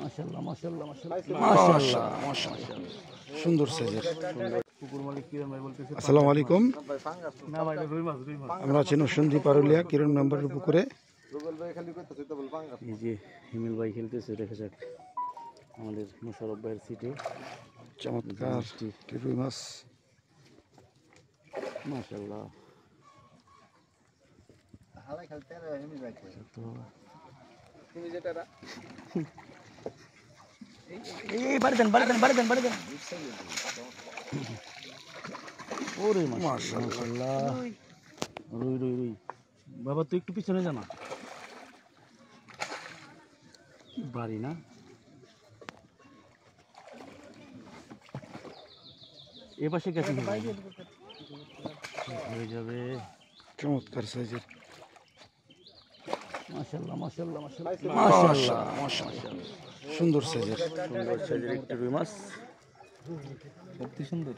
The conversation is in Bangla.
মাশাআল্লাহ মাশাআল্লাহ মাশাআল্লাহ মাশাআল্লাহ সুন্দর সাইজের। পুকুর মালিক কিরণ ভাই বলতেছে আসসালামু আলাইকুম। না ভাই রুই মাছ আমরা আছি নরসিংদী পারুলিয়া কিরণ মেম্বারের পুকুরে। এই যে হিমেল ভাই খেলতেছে, দেখা যাক আমাদের মোশারফ ভাইয়ের সিটে চমৎকার রুই মাছ। মাশাআল্লাহ। এই বাড়ি দেন ওরে মাশাআল্লাহ। রুই রুই রুই বাবা, তুই একটু পিছনে জানা কি বাড়ি না। এ পাশে গেছে হয়ে যাবে। চমৎকার সাইজের। মাশাআল্লাহ মাশাআল্লাহ মাশাআল্লাহ মাশাআল্লাহ সুন্দর সাইজের। সুন্দর সাইজের একটি রুই মাছ, সত্যি সুন্দর।